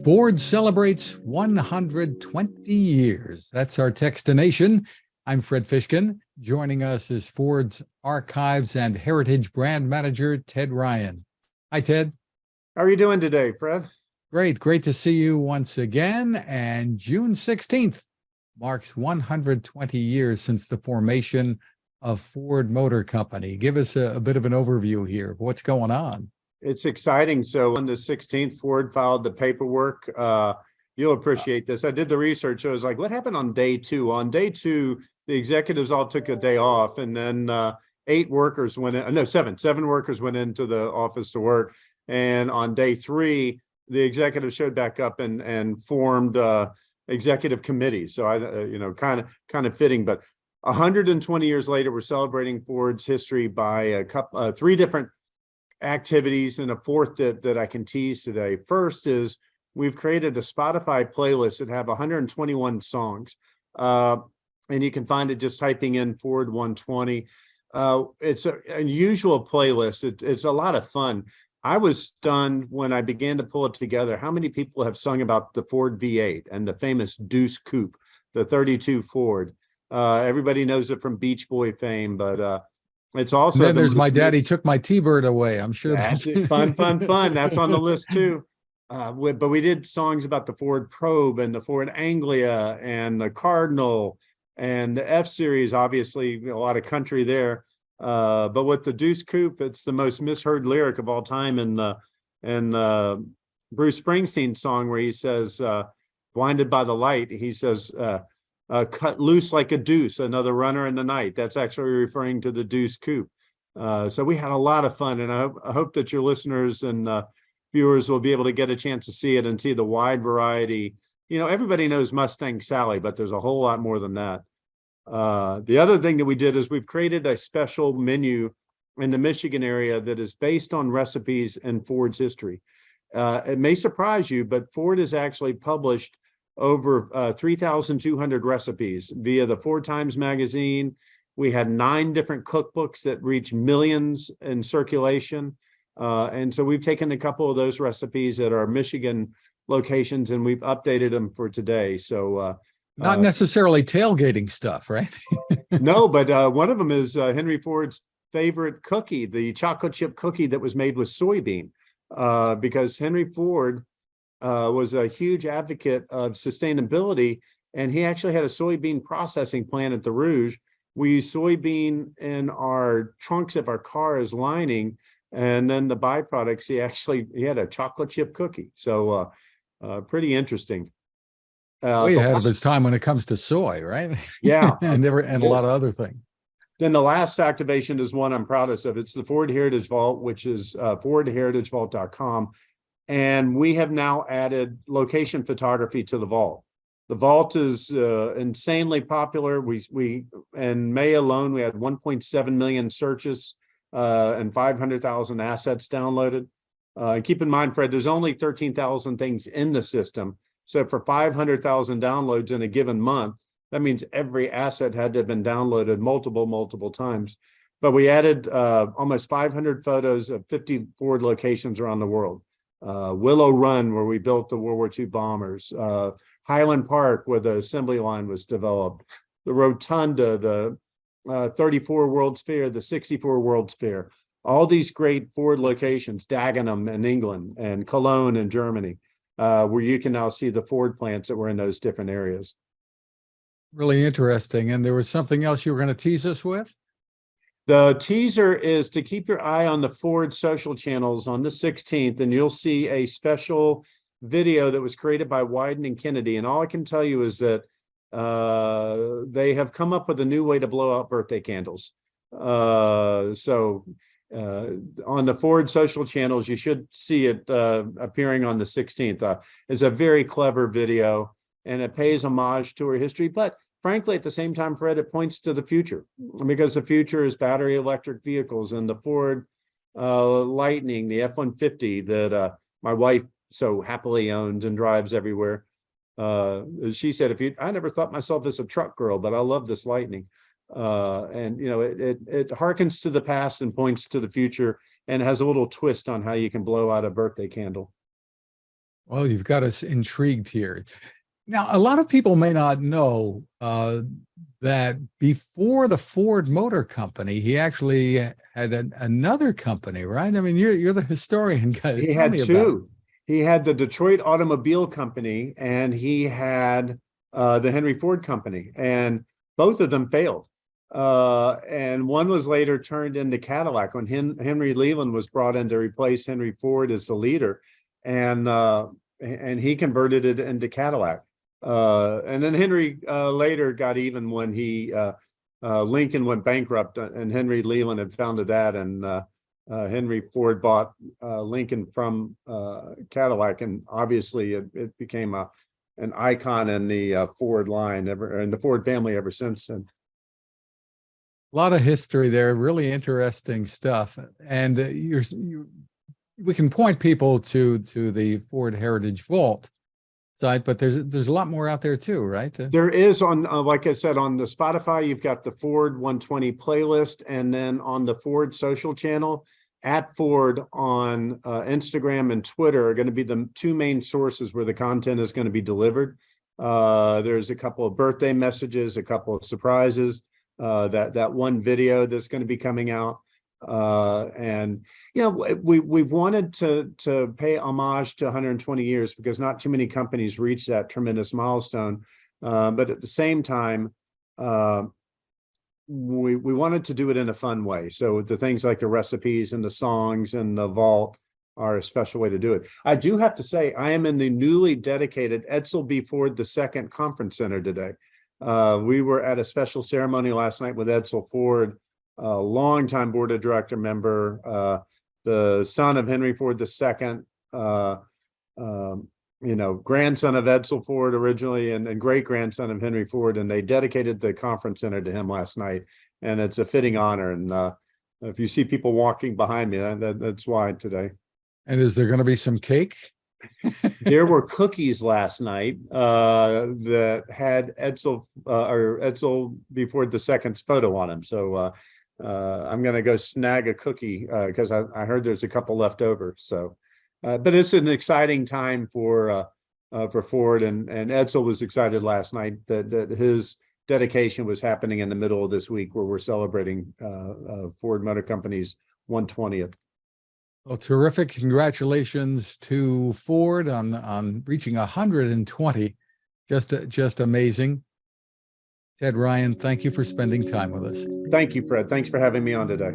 Ford celebrates 120 years. That's our Techstination. I'm Fred Fishkin. Joining us is Ford's Archives and Heritage Brand Manager, Ted Ryan. Hi, Ted. How are you doing today, Fred? Great to see you once again. And June 16th marks 120 years since the formation of Ford Motor Company. Give us a bit of an overview here of what's going on. It's exciting. So on the 16th, Ford filed the paperwork. You'll appreciate this. I did the research. I was like, what happened on day two? On day two, the executives all took a day off, and then seven workers went into the office to work. And on day three, the executives showed back up and formed executive committees. So kind of fitting. But 120 years later, we're celebrating Ford's history by three different activities, and a fourth that I can tease today. First is we've created a Spotify playlist that have 121 songs, and you can find it just typing in Ford 120. It's an unusual playlist. It's a lot of fun. I was stunned when I began to pull it together how many people have sung about the Ford V8 and the famous Deuce Coupe, the 32 Ford. Everybody knows it from Beach Boy fame, but it's also, and then there's My Daddy Took My T-Bird Away. I'm sure that's fun. That's on the list too. But we did songs about the Ford Probe and the Ford Anglia and the Cardinal and the F-Series, obviously a lot of country there. But with the Deuce Coupe, it's the most misheard lyric of all time in Bruce Springsteen song where he says, blinded by the light, he says, cut loose like a deuce, another runner in the night. That's actually referring to the Deuce Coupe. So we had a lot of fun, and I hope that your listeners and viewers will be able to get a chance to see it and see the wide variety. You know, everybody knows Mustang Sally, but there's a whole lot more than that. The other thing that we did is we've created a special menu in the Michigan area that is based on recipes in Ford's history. It may surprise you, but Ford has actually published over 3,200 recipes via the Ford Times magazine. We had 9 different cookbooks that reach millions in circulation. And so we've taken a couple of those recipes at our Michigan locations and we've updated them for today. So not necessarily tailgating stuff, right? No, but one of them is Henry Ford's favorite cookie, the chocolate chip cookie that was made with soybean, because Henry Ford was a huge advocate of sustainability, and he actually had a soybean processing plant at the Rouge. We use soybean in our trunks of our car as lining, and then the byproducts, he had a chocolate chip cookie. So pretty interesting. Way ahead of his time when it comes to soy, right? Yeah. and a lot of other things. Then the last activation is one I'm proudest of. It's the Ford Heritage Vault, which is fordheritagevault.com. And we have now added location photography to the vault. The vault is insanely popular. We in May alone, we had 1.7 million searches and 500,000 assets downloaded. Keep in mind, Fred, there's only 13,000 things in the system. So for 500,000 downloads in a given month, that means every asset had to have been downloaded multiple times. But we added almost 500 photos of 50 Ford locations around the world. Willow Run, where we built the World War II bombers, Highland Park, where the assembly line was developed, the Rotunda, the 34 World's Fair, the 64 World's Fair, all these great Ford locations, Dagenham in England and Cologne in Germany, where you can now see the Ford plants that were in those different areas. Really interesting. And there was something else you were going to tease us with? The teaser is to keep your eye on the Ford social channels on the 16th, and you'll see a special video that was created by Wyden and Kennedy. And all I can tell you is that they have come up with a new way to blow out birthday candles. So on the Ford social channels, you should see it appearing on the 16th. It's a very clever video, and it pays homage to our history, but frankly, at the same time, Fred, it points to the future, because the future is battery electric vehicles, and the Ford Lightning, the F-150 that my wife so happily owns and drives everywhere. She said, I never thought myself as a truck girl, but I love this Lightning. And you know, it harkens to the past and points to the future, and has a little twist on how you can blow out a birthday candle. Well, you've got us intrigued here. Now, a lot of people may not know that before the Ford Motor Company, he actually had another company, right? I mean, you're the historian guy. He Tell had me about it. two. He had the Detroit Automobile Company and he had the Henry Ford Company, and both of them failed. And one was later turned into Cadillac when Henry Leland was brought in to replace Henry Ford as the leader, and he converted it into Cadillac. And then Henry later got even when Lincoln went bankrupt, and Henry Leland had founded that, and Henry Ford bought Lincoln from Cadillac, and obviously it became an icon in the Ford line in the Ford family ever since. And A lot of history there, really interesting stuff. And we can point people to the Ford Heritage Vault site, but there's a lot more out there too, right? There is on, like I said, on the Spotify, you've got the Ford 120 playlist, and then on the Ford social channel, at Ford on Instagram and Twitter are going to be the two main sources where the content is going to be delivered. There's a couple of birthday messages, a couple of surprises, that one video that's going to be coming out. And you know, we've wanted to pay homage to 120 years because not too many companies reach that tremendous milestone. But at the same time, we wanted to do it in a fun way. So the things like the recipes and the songs and the vault are a special way to do it. I do have to say, I am in the newly dedicated Edsel B. Ford II Conference Center today. We were at a special ceremony last night with Edsel Ford, a longtime board of director member, the son of Henry Ford II, you know, grandson of Edsel Ford originally, and great grandson of Henry Ford, and they dedicated the conference center to him last night, and it's a fitting honor. And if you see people walking behind me, that's why today. And is there going to be some cake? There were cookies last night that had Edsel B. Ford II's photo on them. So I'm going to go snag a cookie because I heard there's a couple left over. So, but it's an exciting time for Ford, and Edsel was excited last night that his dedication was happening in the middle of this week where we're celebrating Ford Motor Company's 120th. Well, terrific. Congratulations to Ford on reaching 120. Just amazing. Ted Ryan, thank you for spending time with us. Thank you, Fred. Thanks for having me on today.